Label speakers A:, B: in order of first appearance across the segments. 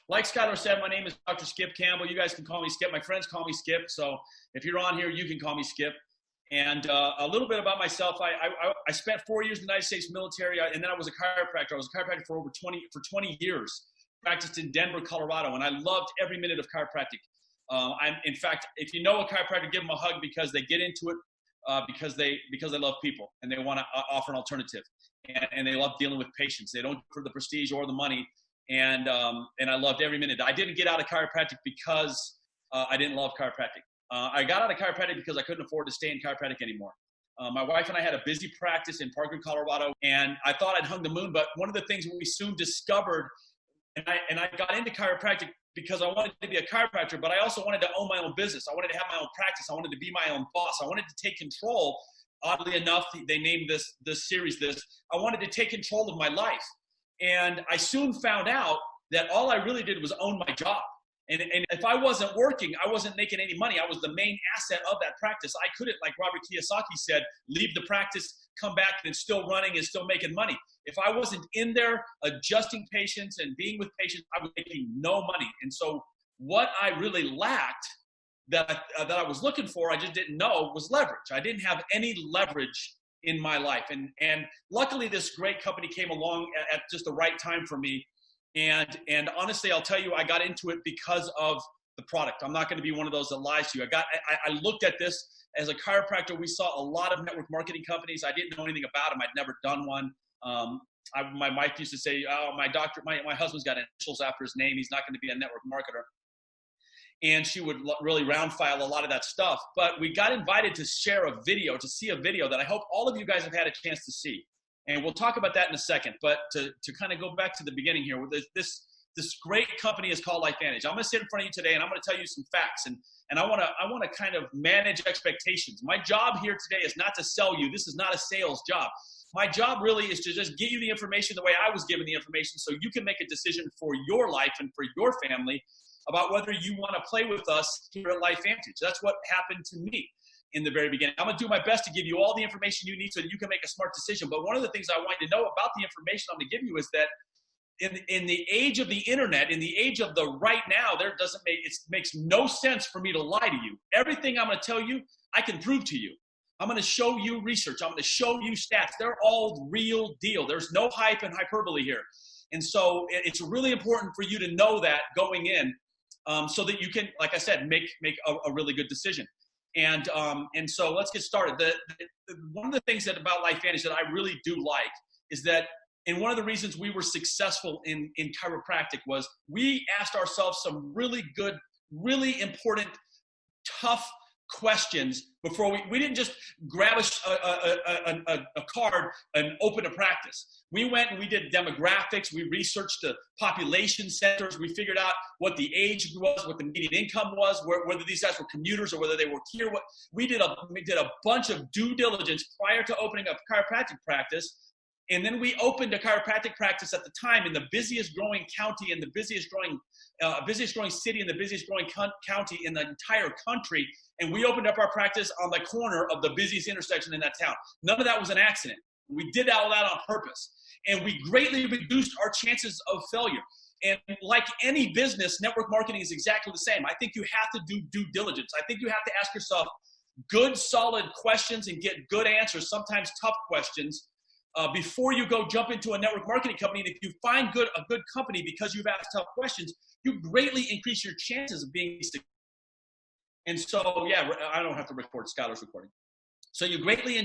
A: Like Skylar said, my name is Dr. Skip Campbell. You guys can call me Skip. My friends call me Skip. So if you're on here, you can call me Skip. And a little bit about myself. I spent 4 years in the United States military, and then I was a chiropractor. I was a chiropractor for 20 years. Practiced in Denver, Colorado, and I loved every minute of chiropractic. In fact, if you know a chiropractor, give them a hug, because they get into it because they love people and they want to offer an alternative, and they love dealing with patients. They don't do it for the prestige or the money, and I loved every minute. I didn't get out of chiropractic because I didn't love chiropractic. I got out of chiropractic because I couldn't afford to stay in chiropractic anymore. My wife and I had a busy practice in Parkland, Colorado, and I thought I'd hung the moon. But one of the things we soon discovered, and I got into chiropractic because I wanted to be a chiropractor, but I also wanted to own my own business. I wanted to have my own practice. I wanted to be my own boss. I wanted to take control. Oddly enough, they named this series this. I wanted to take control of my life. And I soon found out that all I really did was own my job. And if I wasn't working, I wasn't making any money. I was the main asset of that practice. I couldn't, like Robert Kiyosaki said, leave the practice, come back, and it's still running and still making money. If I wasn't in there adjusting patients and being with patients, I was making no money. And so what I really lacked that I was looking for, I just didn't know, was leverage. I didn't have any leverage in my life. And luckily, this great company came along at just the right time for me. And honestly, I'll tell you, I got into it because of the product. I'm not going to be one of those that lies to you. I looked at this as a chiropractor. We saw a lot of network marketing companies. I didn't know anything about them. I'd never done one. My wife used to say, "Oh, my husband's got initials after his name. He's not going to be a network marketer." And she would really round file a lot of that stuff. But we got invited to share a video, to see a video that I hope all of you guys have had a chance to see. And we'll talk about that in a second. But to kind of go back to the beginning here, this great company is called LifeVantage. I'm going to sit in front of you today, and I'm going to tell you some facts. And I want to kind of manage expectations. My job here today is not to sell you. This is not a sales job. My job really is to just get you the information the way I was given the information, so you can make a decision for your life and for your family about whether you want to play with us here at LifeVantage. That's what happened to me in the very beginning. I'm going to do my best to give you all the information you need so that you can make a smart decision. But one of the things I want you to know about the information I'm going to give you is that in the age of the internet, in the age of the right now, it makes no sense for me to lie to you. Everything I'm going to tell you, I can prove to you. I'm going to show you research. I'm going to show you stats. They're all real deal. There's no hype and hyperbole here. And so it's really important for you to know that going in, so that you can, like I said, make a really good decision. And so let's get started. One of the things about LifeVantage that I really do like is that, and one of the reasons we were successful in chiropractic was we asked ourselves some really good, really important, tough questions before we didn't just grab a card and open a practice. We went and we did demographics. We researched the population centers. We figured out what the age was, what the median income was, whether these guys were commuters or whether they were here. We did a bunch of due diligence prior to opening a chiropractic practice. And then we opened a chiropractic practice at the time in the busiest growing county and the busiest growing city and the busiest growing county in the entire country. And we opened up our practice on the corner of the busiest intersection in that town. None of that was an accident. We did all that on purpose. And we greatly reduced our chances of failure. And like any business, network marketing is exactly the same. I think you have to do due diligence. I think you have to ask yourself good, solid questions and get good answers, sometimes tough questions, before you go jump into a network marketing company. And if you find a good company because you've asked tough questions, you greatly increase your chances of being successful. And so, yeah, I don't have to record, Skylar's recording. So you greatly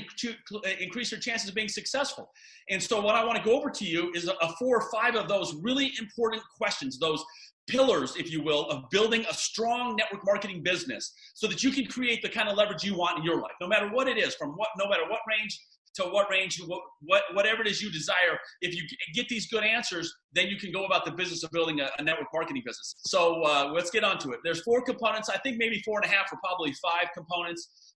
A: increase your chances of being successful. And so what I want to go over to you is 4 or 5 of those really important questions, those pillars, if you will, of building a strong network marketing business so that you can create the kind of leverage you want in your life, no matter what it is, no matter what range to what range, whatever it is you desire. If you get these good answers, then you can go about the business of building a network marketing business. So let's get onto it. There's 4 components. I think maybe 4.5 or probably 5 components.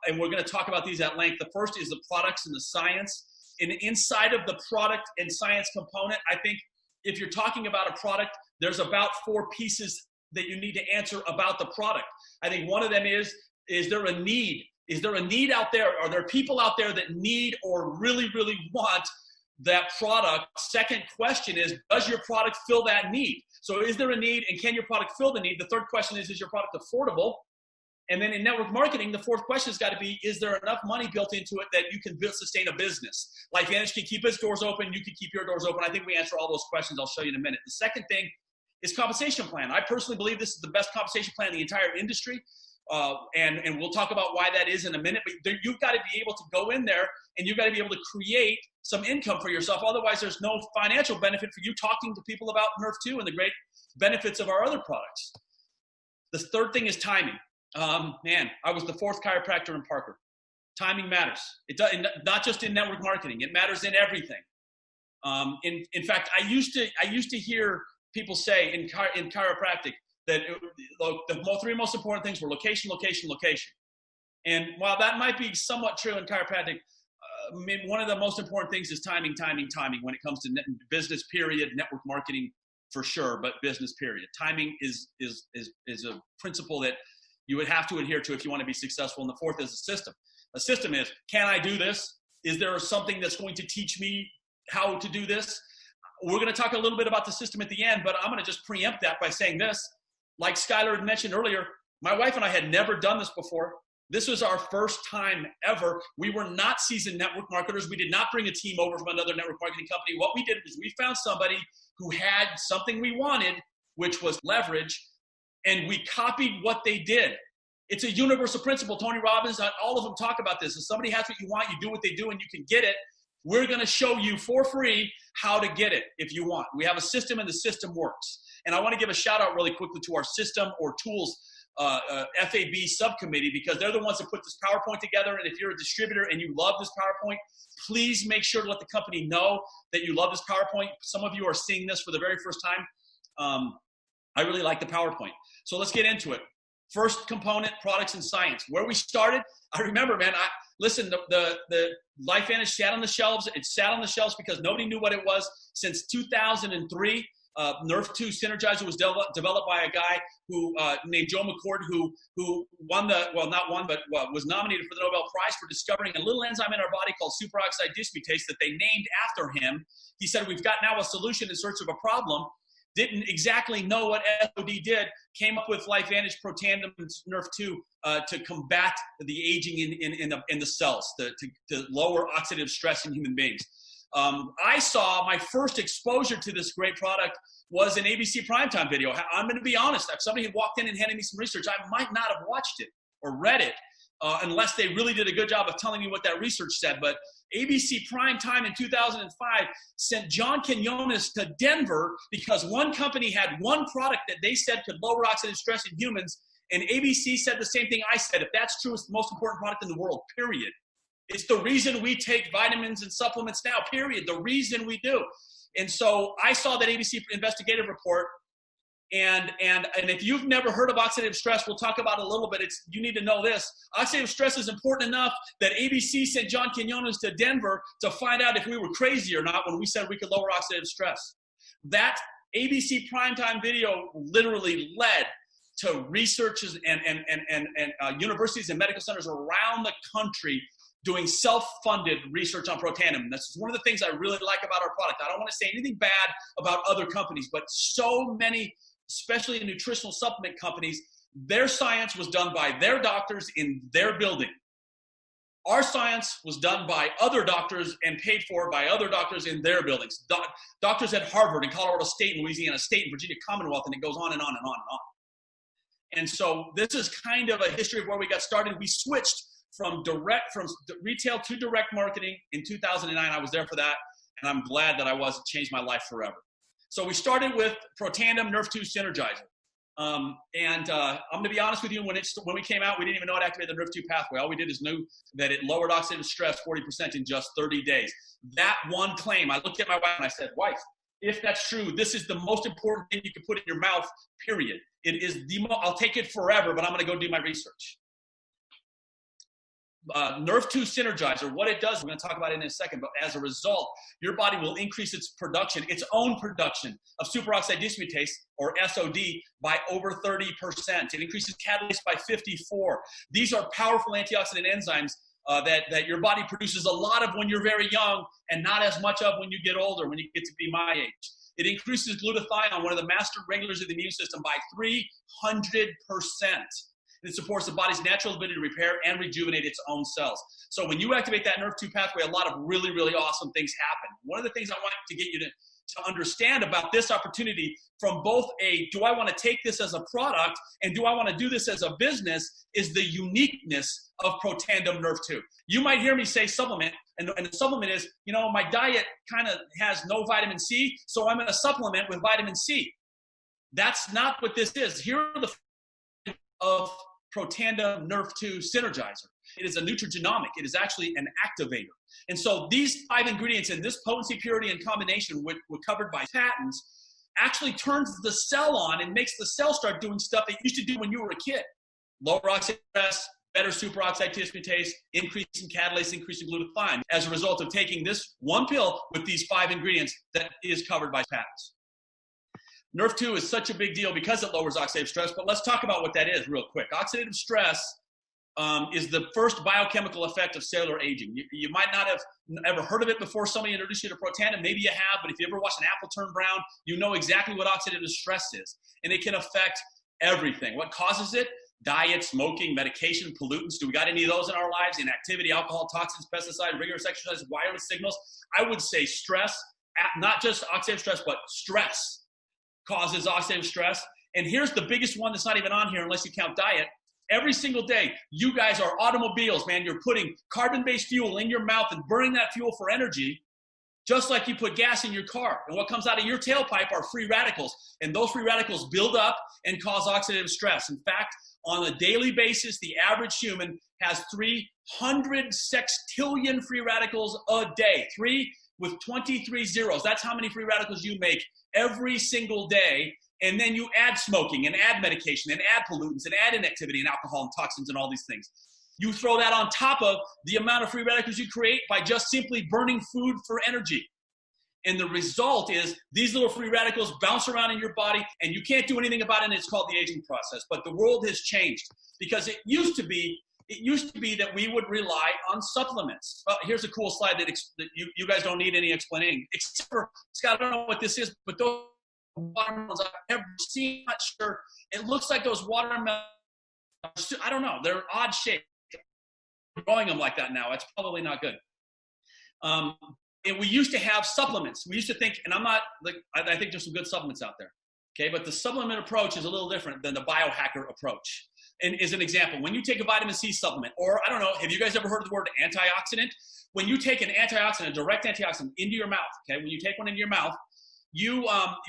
A: And we're going to talk about these at length. The first is the products and the science. And inside of the product and science component, I think if you're talking about a product, there's about 4 pieces that you need to answer about the product. I think one of them is there a need? Is there a need out there? Are there people out there that need or really, really want that product. Second question is, does your product fill that need? So is there a need, and can your product fill the need? The third question is your product affordable? And then in network marketing, the fourth question has got to be, is there enough money built into it that you can sustain a business? LifeVantage can keep its doors open. You can keep your doors open. I think we answer all those questions. I'll show you in a minute. The second thing is compensation plan. I personally believe this is the best compensation plan in the entire industry. And we'll talk about why that is in a minute. But you've got to be able to go in there and you've got to be able to create some income for yourself. Otherwise, there's no financial benefit for you talking to people about Nerf 2 and the great benefits of our other products. The third thing is timing. Man, I was the fourth chiropractor in Parker. Timing matters. It does, not just in network marketing. It matters in everything. In fact, I used to hear people say in chiropractic that the three most important things were location, location, location. And while that might be somewhat true in chiropractic, one of the most important things is timing, timing, timing when it comes to business, period, network marketing for sure, but business, period. Timing is a principle that you would have to adhere to if you want to be successful. And the fourth is a system. A system is, can I do this? Is there something that's going to teach me how to do this? We're going to talk a little bit about the system at the end, but I'm going to just preempt that by saying this. Like Skylar had mentioned earlier, my wife and I had never done this before. This was our first time ever. We were not seasoned network marketers. We did not bring a team over from another network marketing company. What we did was we found somebody who had something we wanted, which was leverage, and we copied what they did. It's a universal principle. Tony Robbins, all of them talk about this. If somebody has what you want, you do what they do, and you can get it. We're going to show you for free how to get it if you want. We have a system, and the system works. And I want to give a shout out really quickly to our system or tools FAB subcommittee, because they're the ones that put this PowerPoint together. And if you're a distributor and you love this PowerPoint, please make sure to let the company know that you love this PowerPoint. Some of you are seeing this for the very first time. I really like the PowerPoint. So let's get into it. First component, products and science. Where we started, I remember, man, listen, the LifeVantage sat on the shelves. It sat on the shelves because nobody knew what it was. Since 2003, Nerf 2 Synergizer was developed by a guy who named Joe McCord, who won was nominated for the Nobel Prize for discovering a little enzyme in our body called superoxide dismutase that they named after him. He said, we've got now a solution in search of a problem. Didn't exactly know what SOD did, came up with LifeVantage Protandim Nerf 2 to combat the aging in the cells, to lower oxidative stress in human beings. I saw my first exposure to this great product was an ABC primetime video. I'm going to be honest. If somebody had walked in and handed me some research, I might not have watched it or read it unless they really did a good job of telling me what that research said. But ABC primetime in 2005 sent John Quinones to Denver because one company had one product that they said could lower oxidative stress in humans. And ABC said the same thing I said. If that's true, it's the most important product in the world, period. It's the reason we take vitamins and supplements now, period. The reason we do. And so I saw that ABC investigative report. And if you've never heard of oxidative stress, we'll talk about it a little bit. You need to know this. Oxidative stress is important enough that ABC sent John Quinones to Denver to find out if we were crazy or not when we said we could lower oxidative stress. That ABC primetime video literally led to researchers and universities and medical centers around the country doing self-funded research on Protandim. That's one of the things I really like about our product. I don't want to say anything bad about other companies, but so many, especially nutritional supplement companies, their science was done by their doctors in their building. Our science was done by other doctors and paid for by other doctors in their buildings. Doctors at Harvard and Colorado State and Louisiana State and Virginia Commonwealth, and it goes on and on and on and on. And so this is kind of a history of where we got started. We switched from retail to direct marketing in 2009. I was there for that, and I'm glad that I was. It changed my life forever. So we started with Protandim Nerf 2 Synergizer. I'm going to be honest with you, when we came out, we didn't even know it activated the Nerf 2 pathway. All we did is knew that it lowered oxidative stress 40% in just 30 days. That one claim, I looked at my wife and I said, wife, if that's true, this is the most important thing you can put in your mouth, period. It is I'll take it forever, but I'm going to go do my research. Nerf 2 Synergizer, what it does, we're going to talk about it in a second, but as a result, your body will increase its own production of superoxide dismutase, or SOD, by over 30%. It increases catalase by 54. These are powerful antioxidant enzymes that your body produces a lot of when you're very young and not as much of when you get older, when you get to be my age. It increases glutathione, one of the master regulators of the immune system, by 300%. It supports the body's natural ability to repair and rejuvenate its own cells. So when you activate that NRF2 pathway, a lot of really, really awesome things happen. One of the things I want to get you to understand about this opportunity from both do I want to take this as a product and do I want to do this as a business, is the uniqueness of Protandim NRF2. You might hear me say supplement, and the supplement is, my diet kind of has no vitamin C, so I'm going to supplement with vitamin C. That's not what this is. Here are the of Protandim NRF2 Synergizer. It is a nutrigenomic. It is actually an activator. And so these 5 ingredients in this potency, purity, and combination, which were covered by patents, actually turns the cell on and makes the cell start doing stuff that you used to do when you were a kid. Lower oxidative stress, better superoxide dismutase, increase in catalase, increase in glutathione, as a result of taking this one pill with these 5 ingredients that is covered by patents. NRF2 is such a big deal because it lowers oxidative stress, but let's talk about what that is real quick. Oxidative stress is the first biochemical effect of cellular aging. You might not have ever heard of it before somebody introduced you to Protandim. Maybe you have, but if you ever watch an apple turn brown, you know exactly what oxidative stress is. And it can affect everything. What causes it? Diet, smoking, medication, pollutants. Do we got any of those in our lives? Inactivity, alcohol, toxins, pesticides, rigorous exercise, wireless signals. I would say stress, not just oxidative stress, but stress causes oxidative stress. And here's the biggest one that's not even on here unless you count diet. Every single day, you guys are automobiles, man. You're putting carbon-based fuel in your mouth and burning that fuel for energy, just like you put gas in your car. And what comes out of your tailpipe are free radicals. And those free radicals build up and cause oxidative stress. In fact, on a daily basis, the average human has 300 sextillion free radicals a day. 3 with 23 zeros. That's how many free radicals you make every single day. And then you add smoking and add medication and add pollutants and add inactivity and alcohol and toxins and all these things. You throw that on top of the amount of free radicals you create by just simply burning food for energy. And the result is these little free radicals bounce around in your body and you can't do anything about it, and it's called the aging process. But the world has changed because it used to be that we would rely on supplements. Well, here's a cool slide that you guys don't need any explaining, except for, Scott, I don't know what this is, but those watermelons I've ever seen, I'm not sure. It looks like those watermelons, I don't know, they're odd shaped. Growing them like that now, it's probably not good. And we used to have supplements. We used to think, and I think there's some good supplements out there, okay? But the supplement approach is a little different than the biohacker approach. And as an example, when you take a vitamin C supplement, or I don't know, have you guys ever heard of the word antioxidant? When you take an antioxidant, a direct antioxidant into your mouth, okay? When you take one into your mouth,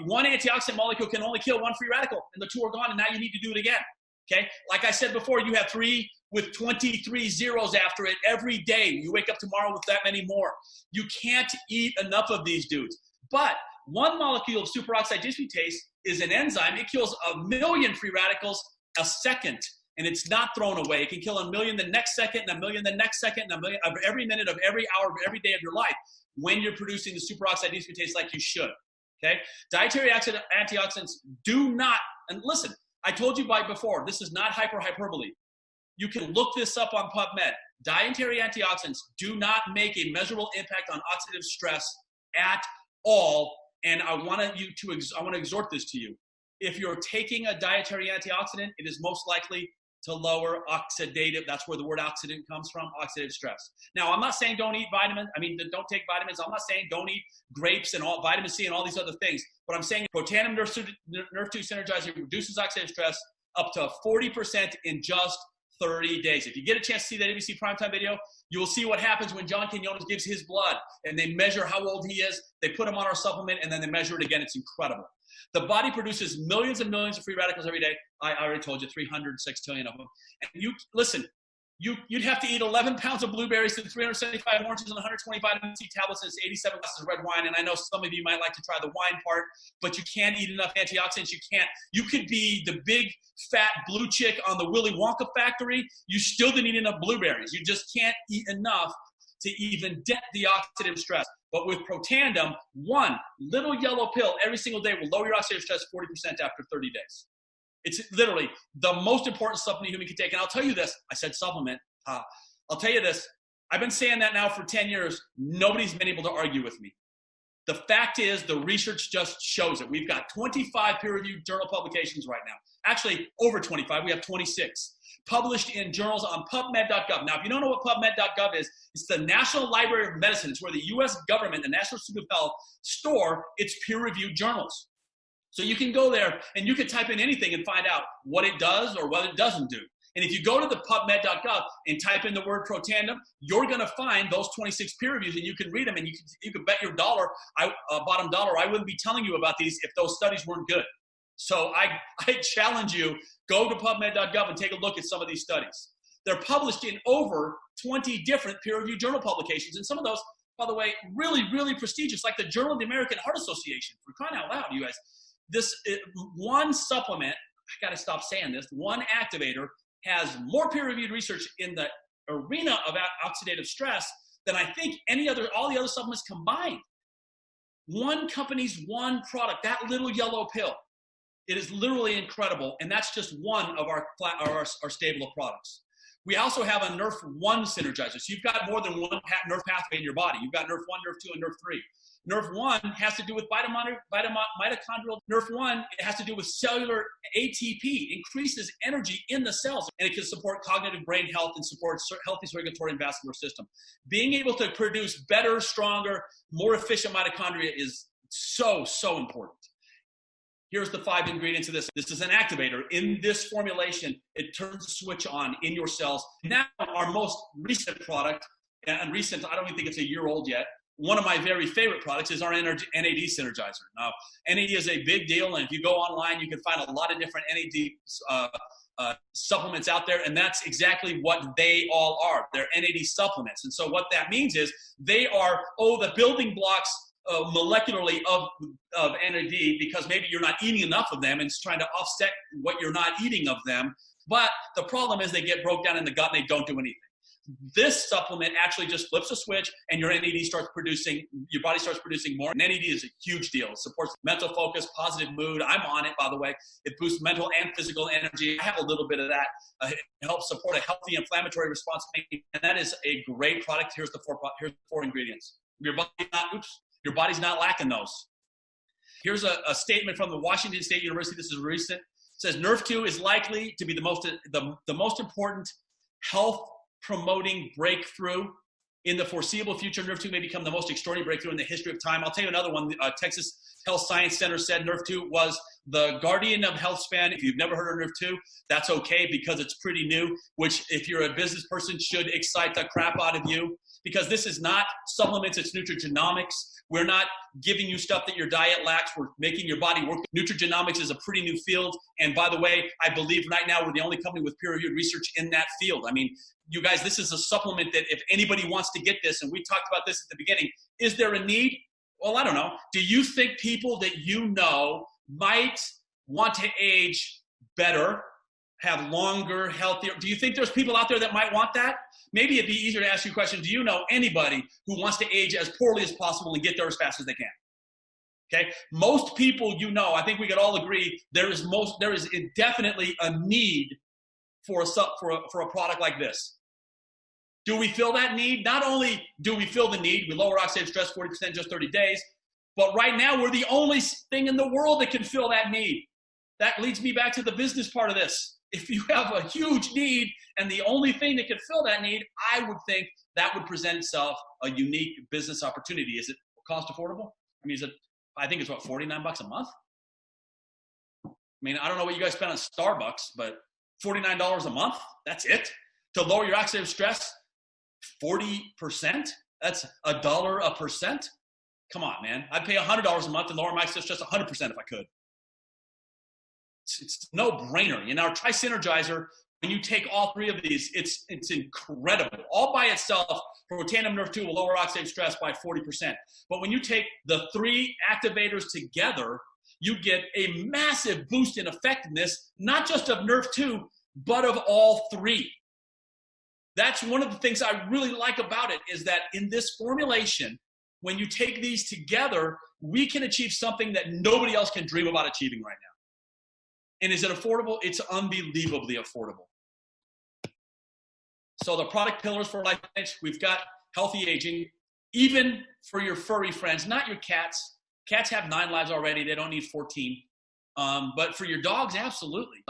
A: one antioxidant molecule can only kill one free radical, and the 2 are gone, and now you need to do it again, okay? Like I said before, you have 3 with 23 zeros after it every day. You wake up tomorrow with that many more. You can't eat enough of these dudes. But one molecule of superoxide dismutase is an enzyme. It kills 1 million free radicals a second, and it's not thrown away. It can kill 1 million the next second, and 1 million the next second, and 1 million of every minute of every hour of every day of your life when you're producing the superoxide dismutase like you should. Okay? Dietary antioxidants do not, and listen, I told you before, this is not hyperbole. You can look this up on PubMed. Dietary antioxidants do not make a measurable impact on oxidative stress at all. And I want to exhort this to you. If you're taking a dietary antioxidant, it is most likely to lower oxidative, that's where the word oxidant comes from, oxidative stress. Now, I'm not saying don't eat vitamins. Don't take vitamins. I'm not saying don't eat grapes and all vitamin C and all these other things. But I'm saying Protandim NRF2 Synergizer reduces oxidative stress up to 40% in just 30 days. If you get a chance to see that ABC Primetime video, you will see what happens when John Quinones gives his blood and they measure how old he is. They put him on our supplement and then they measure it again. It's incredible. The body produces millions and millions of free radicals every day. I already told you 300 sextillion of them. And you'd have to eat 11 pounds of blueberries and 375 oranges and 120 vitamin C tablets and 87 glasses of red wine. And I know some of you might like to try the wine part, but you can't eat enough antioxidants. You could be the big fat blue chick on the Willy Wonka factory. You still didn't eat enough blueberries. You just can't eat enough to even dent the oxidative stress. But with Protandim, one little yellow pill every single day will lower your oxidative stress 40% after 30 days. It's literally the most important supplement a human can take. And I'll tell you this, I said supplement. I'll tell you this, I've been saying that now for 10 years. Nobody's been able to argue with me. The fact is, the research just shows it. We've got 25 peer-reviewed journal publications right now. Actually, over 25. We have 26 published in journals on PubMed.gov. Now, if you don't know what PubMed.gov is, it's the National Library of Medicine. It's where the U.S. government, the National Institute of Health, store its peer-reviewed journals. So you can go there and you can type in anything and find out what it does or what it doesn't do. And if you go to the PubMed.gov and type in the word Protandim, you're going to find those 26 peer reviews, and you can read them, and you can bet your bottom dollar I wouldn't be telling you about these if those studies weren't good. So I challenge you, go to PubMed.gov and take a look at some of these studies. They're published in over 20 different peer-reviewed journal publications, and some of those, by the way, really, really prestigious, like the Journal of the American Heart Association. For crying out loud, you guys. This one supplement, I got to stop saying this, one activator has more peer-reviewed research in the arena of oxidative stress than I think all the other supplements combined. One company's one product, that little yellow pill. It is literally incredible, and that's just one of our stable of products. We also have a NRF1 synergizer. So you've got more than one nerve pathway in your body. You've got NRF1, NRF2, and NRF3. NRF1 has to do with mitochondrial. NRF1, it has to do with cellular ATP, increases energy in the cells, and it can support cognitive brain health and support healthy circulatory and vascular system. Being able to produce better, stronger, more efficient mitochondria is so, so important. Here's the 5 ingredients of this. This is an activator. In this formulation, it turns the switch on in your cells. Now, our most recent product, and recent, I don't even think it's a year old yet, one of my very favorite products is our NAD Synergizer. Now, NAD is a big deal, and if you go online, you can find a lot of different NAD supplements out there, and that's exactly what they all are. They're NAD supplements. And so what that means is they are, the building blocks molecularly of NAD, because maybe you're not eating enough of them and it's trying to offset what you're not eating of them. But the problem is they get broke down in the gut and they don't do anything. This supplement actually just flips a switch and your NAD starts producing, your body starts producing more. And NAD is a huge deal. It supports mental focus, positive mood. I'm on it, by the way. It boosts mental and physical energy. I have a little bit of that. It helps support a healthy inflammatory response. And that is a great product. Here's the 4 ingredients. Your body's not lacking those. Here's a statement from the Washington State University. This is recent. It says NRF2 is likely to be the most important health promoting breakthrough in the foreseeable future. NRF2 may become the most extraordinary breakthrough in the history of time. I'll tell you another one. Texas Health Science Center said NRF2 was the guardian of health span. If you've never heard of NRF2, that's okay, because it's pretty new, which if you're a business person should excite the crap out of you, because this is not supplements, it's nutrigenomics. We're not giving you stuff that your diet lacks. We're making your body work. Nutrigenomics is a pretty new field. And by the way, I believe right now we're the only company with peer-reviewed research in that field. I mean, you guys, this is a supplement that if anybody wants to get this, and we talked about this at the beginning, is there a need? Well, I don't know. Do you think people that you know might want to age better, have longer, healthier? Do you think there's people out there that might want that? Maybe it'd be easier to ask you a question. Do you know anybody who wants to age as poorly as possible and get there as fast as they can? Okay, most people you know, I think we could all agree there is definitely a need for a product like this. Do we fill that need? Not only do we fill the need, we lower oxidative stress 40% in just 30 days, but right now we're the only thing in the world that can fill that need. That leads me back to the business part of this. If you have a huge need and the only thing that can fill that need, I would think that would present itself a unique business opportunity. Is it cost affordable? I mean, I think it's what, $49 a month? I mean, I don't know what you guys spend on Starbucks, but $49 a month, that's it? To lower your oxidative stress 40%? That's $1 a percent? Come on, man. I'd pay $100 a month and lower my oxidative stress 100% if I could. It's no brainer. You know, our Tri-Synergizer, when you take all 3 of these, it's incredible. All by itself, Protandim NRF2 will lower oxidative stress by 40%. But when you take the 3 activators together, you get a massive boost in effectiveness, not just of NRF2, but of all 3. That's one of the things I really like about it, is that in this formulation, when you take these together, we can achieve something that nobody else can dream about achieving right now. And is it affordable? It's unbelievably affordable. So the product pillars for LifeVantage, we've got healthy aging, even for your furry friends, not your cats. Cats have 9 lives already. They don't need 14. But for your dogs, absolutely.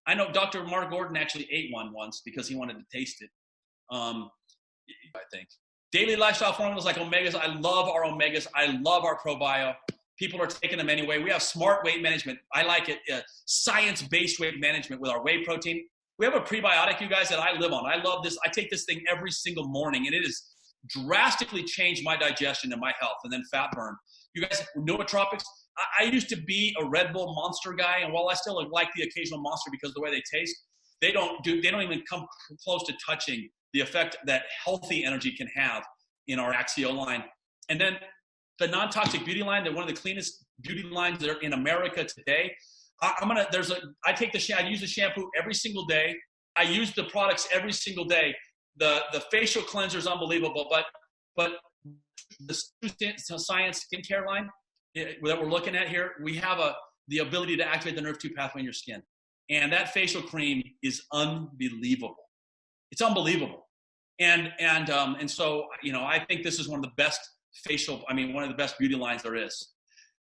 A: I know Dr. Mark Gordon actually ate one once because he wanted to taste it. I think. Daily lifestyle formulas like omegas. I love our omegas. I love our ProBio. People are taking them anyway. We have smart weight management. I like it. Science-based weight management with our whey protein. We have a prebiotic, you guys, that I live on. I love this. I take this thing every single morning, and it has drastically changed my digestion and my health, and then fat burn. You guys, nootropics. I used to be a Red Bull Monster guy, and while I still like the occasional Monster because of the way they taste, they don't even come close to touching the effect that healthy energy can have in our Axio line. And then the non-toxic beauty line, they're one of the cleanest beauty lines that are in America today. I use the shampoo every single day. I use the products every single day. The facial cleanser is unbelievable, but the science skincare line that we're looking at here, we have the ability to activate the nerve 2 pathway in your skin. And that facial cream is unbelievable. It's unbelievable. And so, I think this is one of the best one of the best beauty lines there is.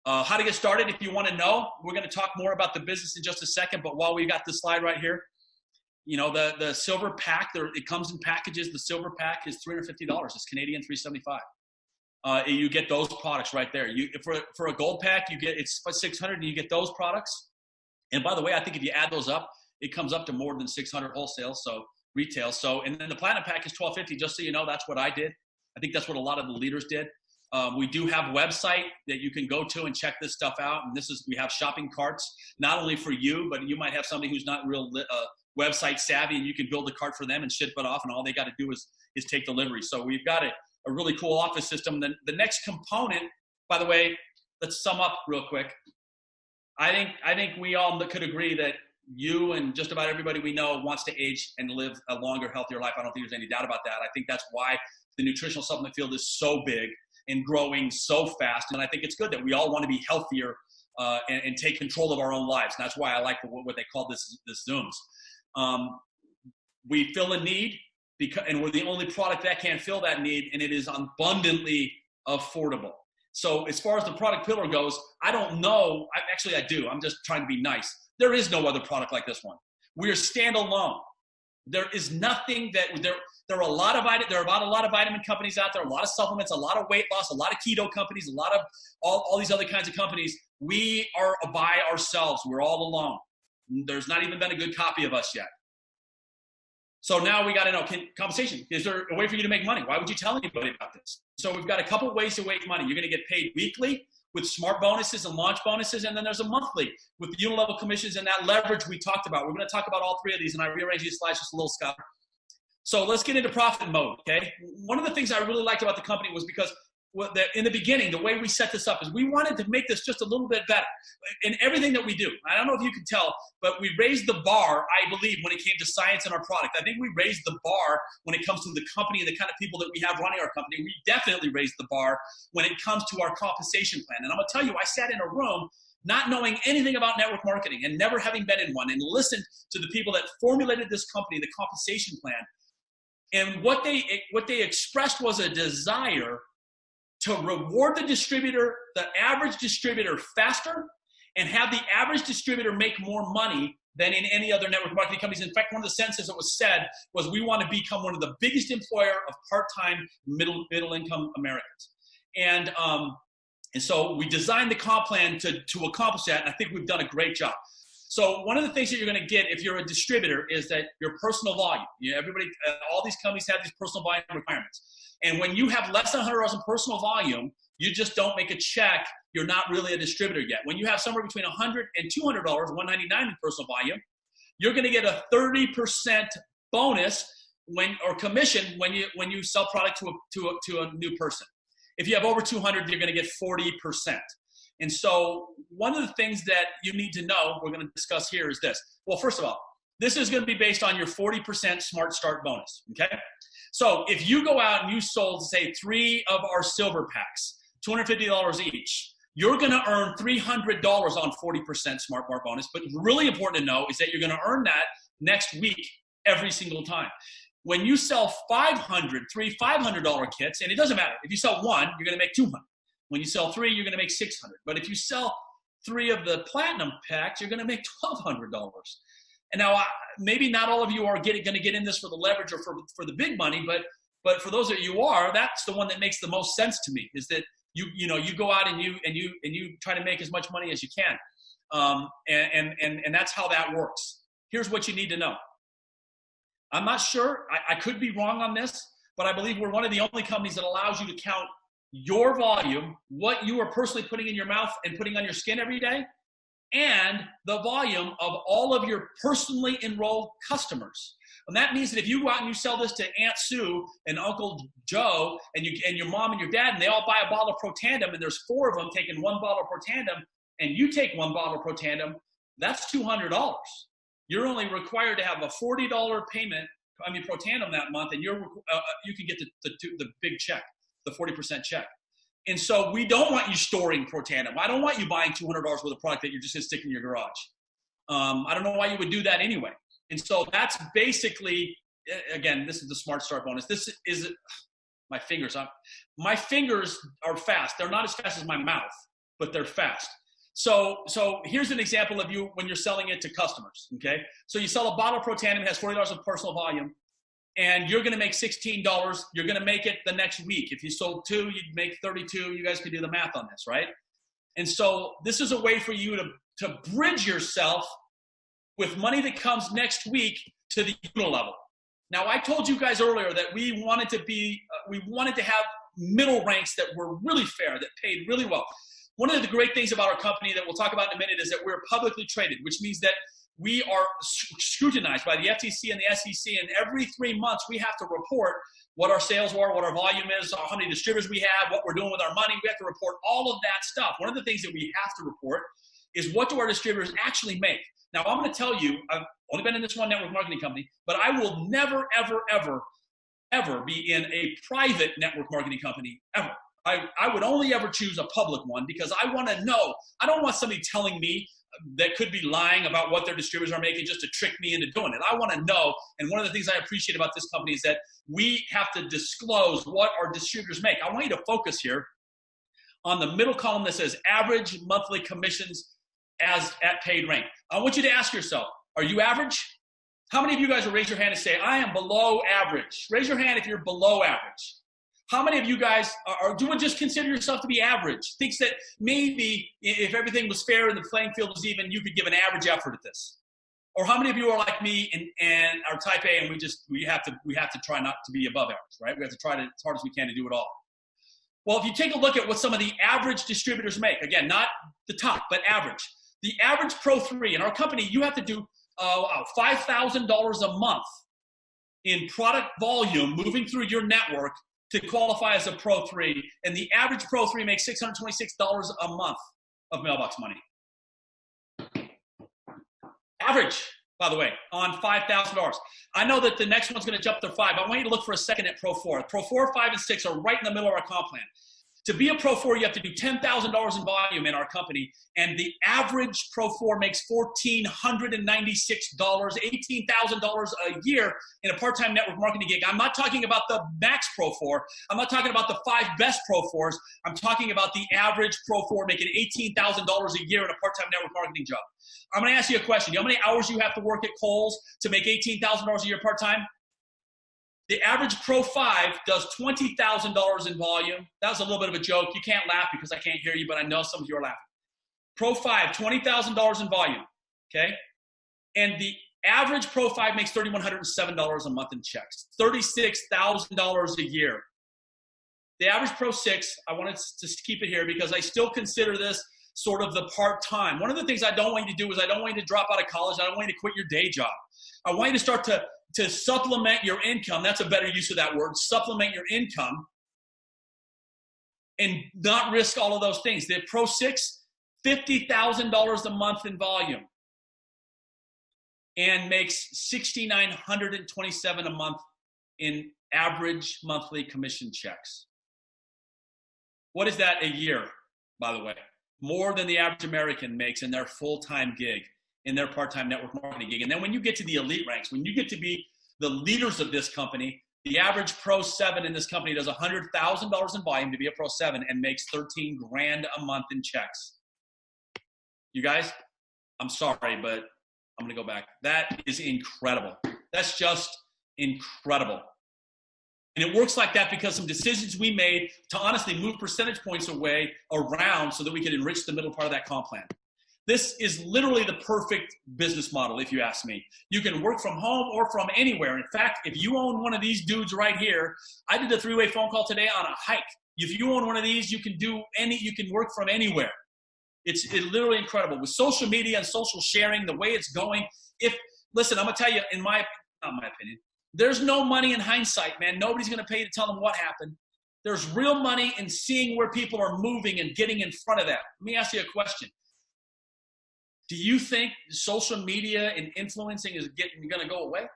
A: How to get started, if you want to know, we're going to talk more about the business in just a second, but while we got this slide right here, the silver pack, it comes in packages. The silver pack is $350. It's Canadian $375. You get those products right there. For a gold pack, it's $600 and you get those products. And by the way, I think if you add those up, it comes up to more than $600 wholesale, so retail. And then the platinum pack is $1,250. Just so you know, that's what I did. I think that's what a lot of the leaders did. We do have a website that you can go to and check this stuff out. And we have shopping carts, not only for you, but you might have somebody who's not real website savvy, and you can build a cart for them and ship it off, and all they got to do is take delivery. So we've got a really cool office system. Then the next component, by the way, let's sum up real quick. I think we all could agree that you and just about everybody we know wants to age and live a longer, healthier life. I don't think there's any doubt about that. I think that's why the nutritional supplement field is so big and growing so fast. And I think it's good that we all want to be healthier and take control of our own lives. And that's why I like what they call this Zooms. We fill a need, and we're the only product that can fill that need, and it is abundantly affordable. So as far as the product pillar goes, I don't know. Actually, I do. I'm just trying to be nice. There is no other product like this one. We are standalone. There is nothing that there are a lot of vitamin companies out there, a lot of supplements, a lot of weight loss, a lot of keto companies, a lot of all these other kinds of companies. We are by ourselves. We're all alone. There's not even been a good copy of us yet. So now we got to know compensation. Is there a way for you to make money? Why would you tell anybody about this? So we've got a couple of ways to make money. You're going to get paid weekly with smart bonuses and launch bonuses, and then there's a monthly with the unilevel commissions and that leverage we talked about. We're going to talk about all 3 of these, and I rearranged these slides just a little, Scott. So let's get into profit mode, okay? One of the things I really liked about the company was because in the beginning, the way we set this up is we wanted to make this just a little bit better in everything that we do. I don't know if you can tell, but we raised the bar, I believe, when it came to science and our product. I think we raised the bar when it comes to the company and the kind of people that we have running our company. We definitely raised the bar when it comes to our compensation plan. And I'm going to tell you, I sat in a room not knowing anything about network marketing and never having been in one, and listened to the people that formulated this company, the compensation plan. And what they expressed was a desire to reward the distributor, the average distributor, faster, and have the average distributor make more money than in any other network marketing companies. In fact, one of the sentences that was said was, we want to become one of the biggest employer of part-time middle-income Americans. And so we designed the comp plan to accomplish that, and I think we've done a great job. So one of the things that you're going to get if you're a distributor is that your personal volume. Everybody, all these companies have these personal volume requirements. And when you have less than $100 in personal volume, you just don't make a check. You're not really a distributor yet. When you have somewhere between $100 and $200, $199 in personal volume, you're going to get a 30% bonus or commission when you sell product to a new person. If you have over 200, you're going to get 40%. And so one of the things that you need to know, we're going to discuss here, is this. Well, first of all, this is going to be based on your 40% Smart Start bonus, okay? So if you go out and you sold, say, 3 of our silver packs, $250 each, you're going to earn $300 on 40% Smart Bar bonus. But really important to know is that you're going to earn that next week every single time. When you sell $500 kits, and it doesn't matter. If you sell one, you're going to make 200. When you sell three, you're going to make 600. But if you sell 3 of the platinum packs, you're going to make $1,200. And now, maybe not all of you are going to get in this for the leverage or for the big money, but for those that you are, that's the one that makes the most sense to me. Is that you go out and you try to make as much money as you can, and that's how that works. Here's what you need to know. I'm not sure. I could be wrong on this, but I believe we're one of the only companies that allows you to count your volume, what you are personally putting in your mouth and putting on your skin every day, and the volume of all of your personally enrolled customers. And that means that if you go out and you sell this to Aunt Sue and Uncle Joe and your mom and your dad, and they all buy a bottle of Protandim, and there's 4 of them taking 1 bottle of Protandim, and you take 1 bottle of Protandim, that's $200. You're only required to have a $40 payment, Protandim that month, and you can get the big check, the 40% check. And so we don't want you storing Protandim. I don't want you buying $200 worth of product that you're just going to stick in your garage. I don't know why you would do that anyway. And so that's basically, again, this is the Smart Start bonus. This is my fingers. My fingers are fast. They're not as fast as my mouth, but they're fast. So here's an example of you when you're selling it to customers, okay? So you sell a bottle of Protandim, it has $40 of personal volume, and you're going to make $16. You're going to make it the next week. If you sold 2, you'd make 32. You guys can do the math on this, right? And so this is a way for you to bridge yourself with money that comes next week to the unit level. Now, I told you guys earlier that we wanted to have middle ranks that were really fair, that paid really well. One of the great things about our company that we'll talk about in a minute is that we're publicly traded, which means that we are scrutinized by the FTC and the SEC, and every 3 months we have to report what our sales are, what our volume is, how many distributors we have, what we're doing with our money. We have to report all of that stuff. One of the things that we have to report is what do our distributors actually make. Now, I'm going to tell you, I've only been in this one network marketing company, but I will never, ever, ever, ever be in a private network marketing company, ever. I would only ever choose a public one because I want to know. I don't want somebody telling me that could be lying about what their distributors are making just to trick me into doing it. I want to know, and one of the things I appreciate about this company is that we have to disclose what our distributors make. I want you to focus here on the middle column that says average monthly commissions as at paid rank. I want you to ask yourself, are you average? How many of you guys will raise your hand and say, I am below average? Raise your hand if you're below average. How many of you guys would just consider yourself to be average? Thinks that maybe if everything was fair and the playing field was even, you could give an average effort at this? Or how many of you are like me and are type A and we have to try not to be above average, right? We have to try as hard as we can to do it all. Well, if you take a look at what some of the average distributors make, again, not the top, but average. The average Pro 3 in our company, you have to do $5,000 a month in product volume moving through your network to qualify as a Pro 3, and the average Pro 3 makes $626 a month of mailbox money. Average, by the way, on $5,000. I know that the next one's going to jump to 5. I want you to look for a second at Pro 4. Pro 4, 5, and 6 are right in the middle of our comp plan. To be a Pro 4, you have to do $10,000 in volume in our company, and the average Pro 4 makes $1,496, $18,000 a year in a part-time network marketing gig. I'm not talking about the max Pro 4. I'm not talking about the 5 best Pro 4s. I'm talking about the average Pro 4 making $18,000 a year in a part-time network marketing job. I'm going to ask you a question. You know how many hours you have to work at Kohl's to make $18,000 a year part-time? The average Pro 5 does $20,000 in volume. That was a little bit of a joke. You can't laugh because I can't hear you, but I know some of you are laughing. Pro 5, $20,000 in volume, okay? And the average Pro 5 makes $3,107 a month in checks, $36,000 a year. The average Pro 6, I wanted to keep it here because I still consider this sort of the part-time. One of the things I don't want you to do is I don't want you to drop out of college. I don't want you to quit your day job. I want you to start to supplement your income. That's a better use of that word, supplement your income, and not risk all of those things. The Pro 6, $50,000 a month in volume and makes $6,927 a month in average monthly commission checks. What is that a year, by the way? More than the average American makes in their full-time gig, in their part-time network marketing gig. And then when you get to the elite ranks, when you get to be the leaders of this company, the average Pro 7 in this company does $100,000 in volume to be a Pro 7 and makes 13 grand a month in checks. You guys, I'm sorry, but I'm going to go back. That is incredible. That's just incredible. And it works like that because some decisions we made to honestly move percentage points away around so that we could enrich the middle part of that comp plan. This is literally the perfect business model, if you ask me. You can work from home or from anywhere. In fact, if you own one of these dudes right here, I did a 3-way phone call today on a hike. If you own one of these, you can work from anywhere. It's literally incredible. With social media and social sharing, the way it's going, listen, I'm going to tell you, not my opinion, there's no money in hindsight, man. Nobody's going to pay you to tell them what happened. There's real money in seeing where people are moving and getting in front of that. Let me ask you a question. Do you think social media and influencing is going to go away?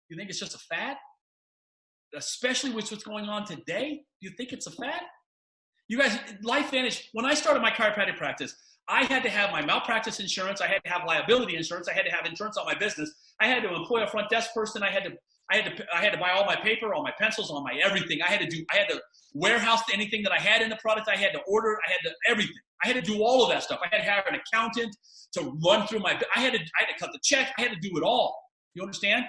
A: You think it's just a fad? Especially with what's going on today? Do you think it's a fad? You guys, LifeVantage, when I started my chiropractic practice, I had to have my malpractice insurance. I had to have liability insurance. I had to have insurance on my business. I had to employ a front desk person. I had to buy all my paper, all my pencils, all my everything. I had to warehouse anything that I had in the product. I had to order. I had to everything. I had to do all of that stuff. I had to have an accountant to run through I had to cut the check. I had to do it all. You understand?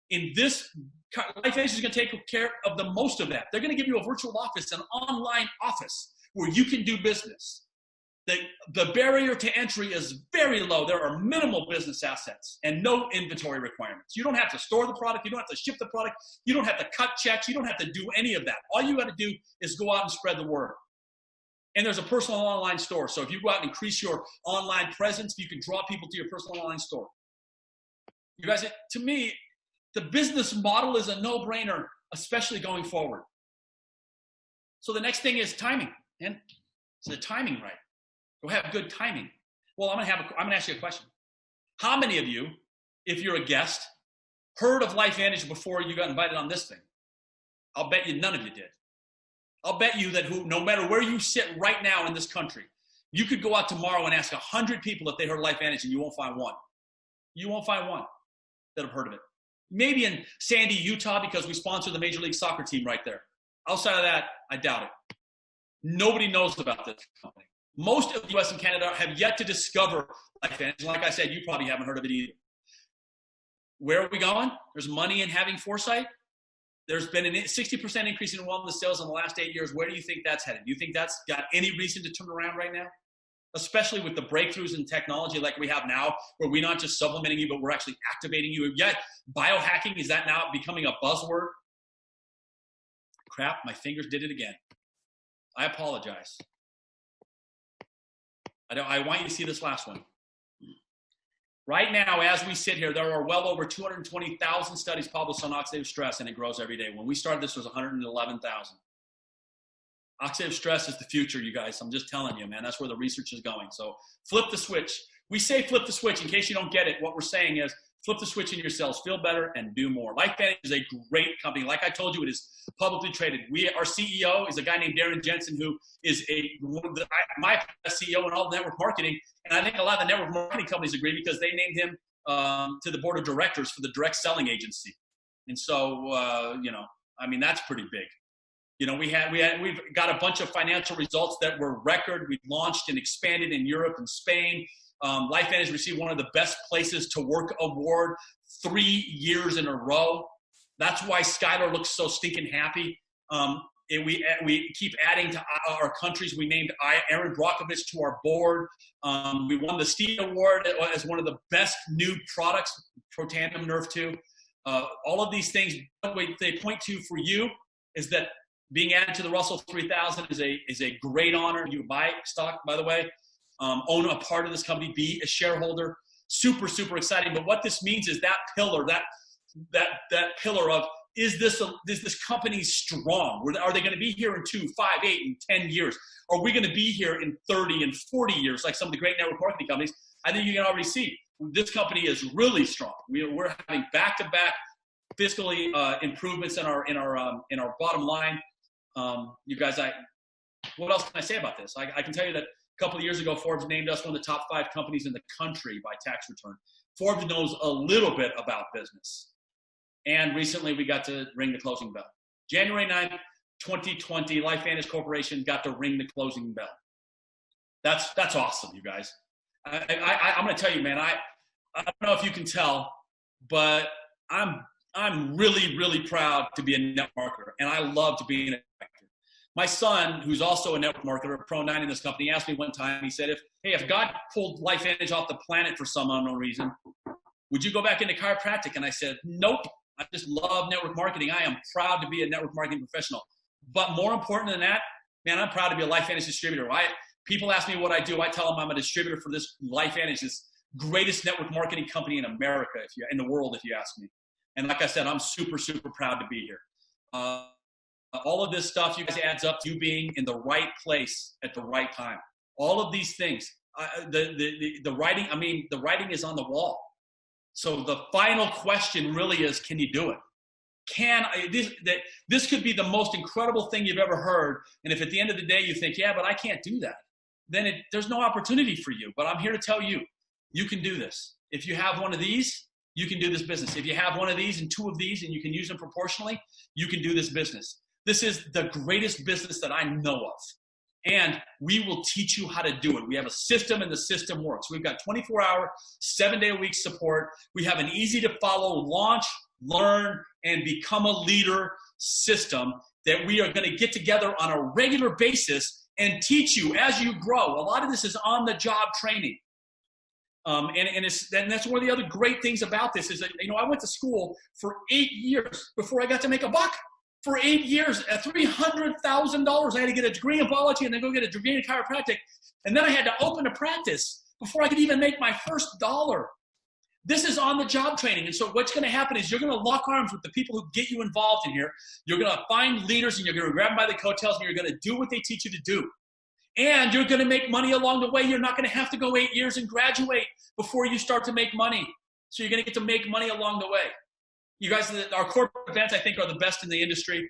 A: In this, LifeVantage is going to take care of the most of that. They're going to give you a virtual office, an online office where you can do business. The barrier to entry is very low. There are minimal business assets and no inventory requirements. You don't have to store the product. You don't have to ship the product. You don't have to cut checks. You don't have to do any of that. All you got to do is go out and spread the word. And there's a personal online store. So if you go out and increase your online presence, you can draw people to your personal online store. You guys, to me, the business model is a no-brainer, especially going forward. So the next thing is timing. And is the timing right? Go have good timing. Well, I'm gonna ask you a question. How many of you, if you're a guest, heard of LifeVantage before you got invited on this thing? I'll bet you none of you did. I'll bet you that no matter where you sit right now in this country, you could go out tomorrow and ask 100 people if they heard LifeVantage and you won't find one. You won't find one that have heard of it. Maybe in Sandy, Utah, because we sponsor the Major League Soccer team right there. Outside of that, I doubt it. Nobody knows about this company. Most of the U.S. and Canada have yet to discover LifeVantage. Like I said, you probably haven't heard of it either. Where are we going? There's money in having foresight. There's been a 60% increase in wellness sales in the last 8 years. Where do you think that's headed? Do you think that's got any reason to turn around right now? Especially with the breakthroughs in technology like we have now, where we're not just supplementing you, but we're actually activating you. Yet, biohacking, is that now becoming a buzzword? Crap, my fingers did it again. I apologize. I want you to see this last one. Right now, as we sit here, there are well over 220,000 studies published on oxidative stress, and it grows every day. When we started, this was 111,000. Oxidative stress is the future, you guys. I'm just telling you, man. That's where the research is going. So flip the switch. We say flip the switch. In case you don't get it, what we're saying is flip the switch in your cells, feel better, and do more. LifeVantage is a great company. Like I told you, it is publicly traded. Our CEO is a guy named Darren Jensen, who is my CEO in all network marketing. And I think a lot of the network marketing companies agree because they named him to the board of directors for the direct selling agency. And so, that's pretty big. We've got a bunch of financial results that were record. We've launched and expanded in Europe and Spain. LifeVantage received one of the best places to work award 3 years in a row. That's why Skylar looks so stinking happy. We keep adding to our countries. We named Aaron Brockovich to our board. We won the Steve Award as one of the best new products, Protandim Nerve 2. All of these things, what they point to for you is that being added to the Russell 3000 is a great honor. You buy stock, by the way. Own a part of this company, be a shareholder. Super, super exciting. But what this means is that pillar, that pillar of, is this company strong? Are they going to be here in 2, 5, 8, and 10 years? Are we going to be here in 30 and 40 years, like some of the great network marketing companies? I think you can already see this company is really strong. We're having back-to-back fiscally improvements in our bottom line. You guys, what else can I say about this? I can tell you that a couple of years ago, Forbes named us one of the top 5 companies in the country by tax return. Forbes knows a little bit about business. And recently we got to ring the closing bell. January 9th, 2020, LifeVantage Corporation got to ring the closing bell. That's awesome, you guys. I'm going to tell you, man, I don't know if you can tell, but I'm really, really proud to be a network marketer, and I love to be a network marketer. My son, who's also a network marketer, a Pro 9 in this company, asked me one time, he said, if God pulled LifeVantage off the planet for some unknown reason, would you go back into chiropractic? And I said, nope. I just love network marketing. I am proud to be a network marketing professional. But more important than that, man, I'm proud to be a LifeVantage distributor. People ask me what I do. I tell them I'm a distributor for this LifeVantage, this greatest network marketing company in America, in the world, if you ask me. And like I said, I'm super, super proud to be here. All of this stuff, you guys, adds up to you being in the right place at the right time. All of these things, the writing, the writing is on the wall. So the final question really is, can you do it? This could be the most incredible thing you've ever heard. And if at the end of the day you think, yeah, but I can't do that, then there's no opportunity for you. But I'm here to tell you, you can do this. If you have one of these, you can do this business. If you have one of these and two of these and you can use them proportionally, you can do this business. This is the greatest business that I know of. And we will teach you how to do it. We have a system, and the system works. We've got 24-hour, 7-day-a-week support. We have an easy-to-follow launch, learn, and become a leader system that we are going to get together on a regular basis and teach you as you grow. A lot of this is on-the-job training. And that's one of the other great things about this is that, I went to school for 8 years before I got to make a buck. For 8 years, at $300,000, I had to get a degree in biology and then go get a degree in chiropractic. And then I had to open a practice before I could even make my first dollar. This is on-the-job training. And so what's going to happen is you're going to lock arms with the people who get you involved in here. You're going to find leaders, and you're going to grab them by the coattails, and you're going to do what they teach you to do. And you're going to make money along the way. You're not going to have to go 8 years and graduate before you start to make money. So you're going to get to make money along the way. You guys, our corporate events, I think, are the best in the industry.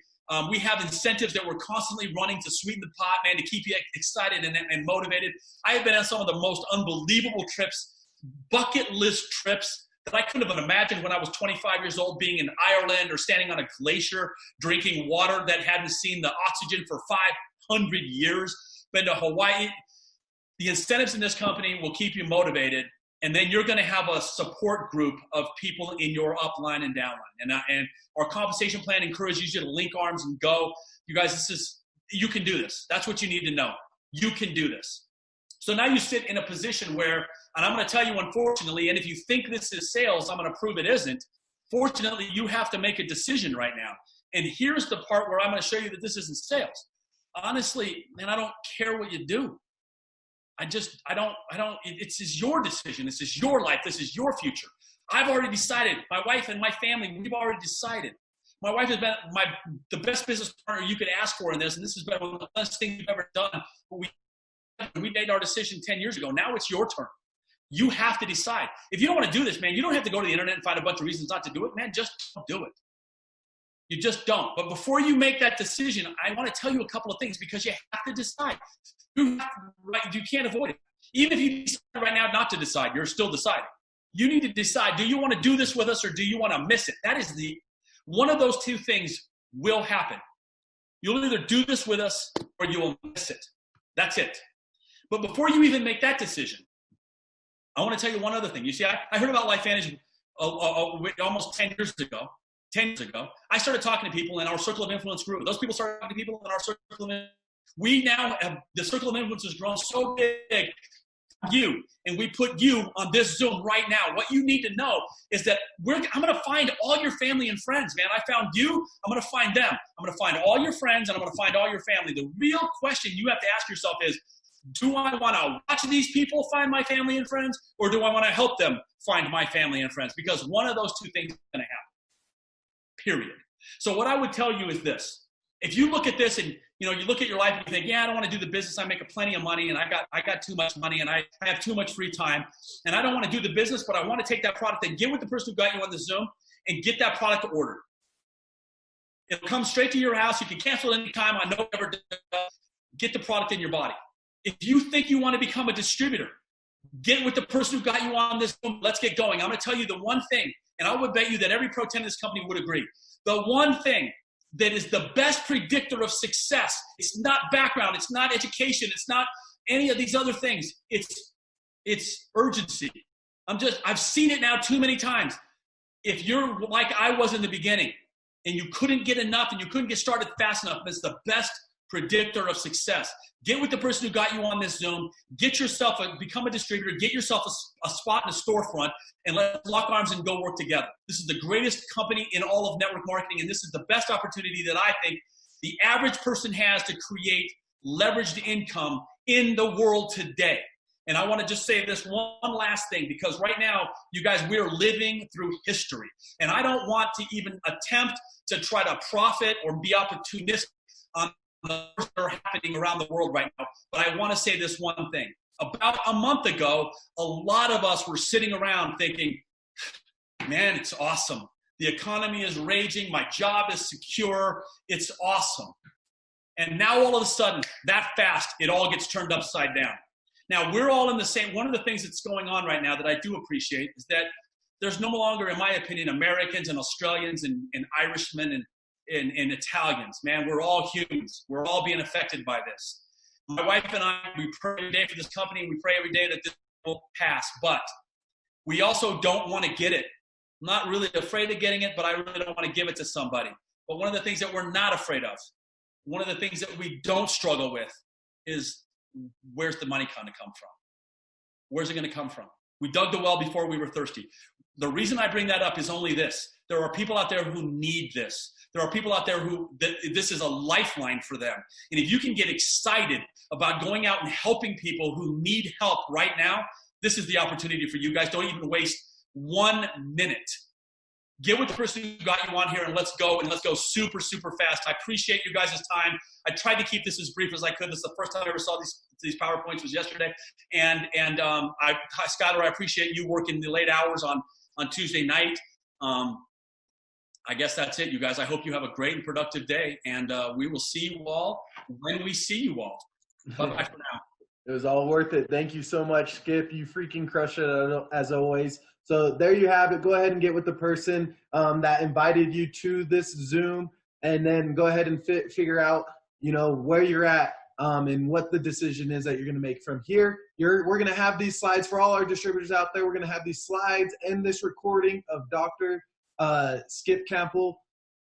A: We have incentives that we're constantly running to sweeten the pot, man, to keep you excited and motivated. I have been on some of the most unbelievable trips, bucket list trips that I couldn't have imagined when I was 25 years old, being in Ireland or standing on a glacier, drinking water that hadn't seen the oxygen for 500 years. Been to Hawaii. The incentives in this company will keep you motivated. And then you're going to have a support group of people in your upline and downline. And our compensation plan encourages you to link arms and go. You guys, you can do this. That's what you need to know. You can do this. So now you sit in a position where, and I'm going to tell you, unfortunately, and if you think this is sales, I'm going to prove it isn't. Fortunately, you have to make a decision right now. And here's the part where I'm going to show you that this isn't sales. Honestly, man, I don't care what you do. This is your decision. This is your life. This is your future. I've already decided. My wife and my family, we've already decided. My wife has been the best business partner you could ask for in this, and this has been one of the best things we've ever done. But we made our decision 10 years ago. Now it's your turn. You have to decide. If you don't want to do this, man, you don't have to go to the internet and find a bunch of reasons not to do it. Man, just don't do it. You just don't. But before you make that decision, I want to tell you a couple of things because you have to decide. You can't avoid it. Even if you decide right now not to decide, you're still deciding. You need to decide, do you want to do this with us or do you want to miss it? That is one of those two things will happen. You'll either do this with us or you will miss it. That's it. But before you even make that decision, I want to tell you one other thing. You see, I heard about LifeVantage almost 10 years ago. 10 years ago, I started talking to people and our circle of influence grew. Those people started talking to people in our circle of influence. We now have, the circle of influence has grown so big, and we put you on this Zoom right now. What you need to know is that I'm going to find all your family and friends, man. I found you. I'm going to find them. I'm going to find all your friends, and I'm going to find all your family. The real question you have to ask yourself is, do I want to watch these people find my family and friends, or do I want to help them find my family and friends? Because one of those two things is going to happen. Period. So what I would tell you is this. If you look at this and you look at your life and you think, yeah, I don't want to do the business. I make plenty of money and I got too much money and I have too much free time and I don't want to do the business, but I want to take that product and get with the person who got you on the Zoom and get that product ordered. It'll come straight to your house. You can cancel it anytime. I know never get the product in your body. If you think you want to become a distributor, get with the person who got you on this Zoom. Let's get going. I'm going to tell you the one thing And I would bet you that every Pro 10 in this company would agree. The one thing that is the best predictor of success, it's not background, it's not education, it's not any of these other things. It's urgency. I've seen it now too many times. If you're like I was in the beginning and you couldn't get enough and you couldn't get started fast enough, it's the best predictor of success. Get with the person who got you on this Zoom, become a distributor, get yourself a spot in a storefront, and let's lock arms and go work together. This is the greatest company in all of network marketing, and this is the best opportunity that I think the average person has to create leveraged income in the world today. And I want to just say this one last thing, because right now, you guys, we're living through history. And I don't want to even attempt to try to profit or be opportunistic on the things that are happening around the world right now. But I want to say this one thing. About a month ago, a lot of us were sitting around thinking, man, it's awesome. The economy is raging. My job is secure. It's awesome. And now all of a sudden, that fast, it all gets turned upside down. Now, we're all in the same. One of the things that's going on right now that I do appreciate is that there's no longer, in my opinion, Americans and Australians and Irishmen and Italians. Man, we're all humans. We're all being affected by this. My wife and I, we pray every day for this company, and we pray every day that this will pass. But we also don't want to get it. I'm not really afraid of getting it, but I really don't want to give it to somebody. But one of the things that we're not afraid of, one of the things that we don't struggle with is, where's the money going to come from? Where's it going to come from? We dug the well before we were thirsty. The reason I bring that up is only this. There are people out there who need this. There are people out there this is a lifeline for them. And if you can get excited about going out and helping people who need help right now, this is the opportunity for you guys. Don't even waste 1 minute. Get with the person who got you on here, and let's go super, super fast. I appreciate you guys' time. I tried to keep this as brief as I could. This is the first time I ever saw these PowerPoints was yesterday. And Skylar, I appreciate you working the late hours on Tuesday night. I guess that's it, you guys. I hope you have a great and productive day, and we will see you all when we see you all. Bye-bye for now.
B: It was all worth it. Thank you so much, Skip. You freaking crush it as always. So there you have it. Go ahead and get with the person that invited you to this Zoom, and then go ahead and figure out, where you're at and what the decision is that you're going to make from here. We're going to have these slides for all our distributors out there. We're going to have these slides and this recording of Dr. Skip Campbell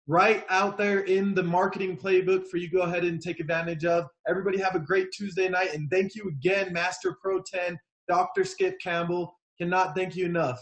B: right out there in the marketing playbook for you to go ahead and take advantage of. Everybody have a great Tuesday night, and thank you again, Master Pro 10, Dr. Skip Campbell. Cannot thank you enough.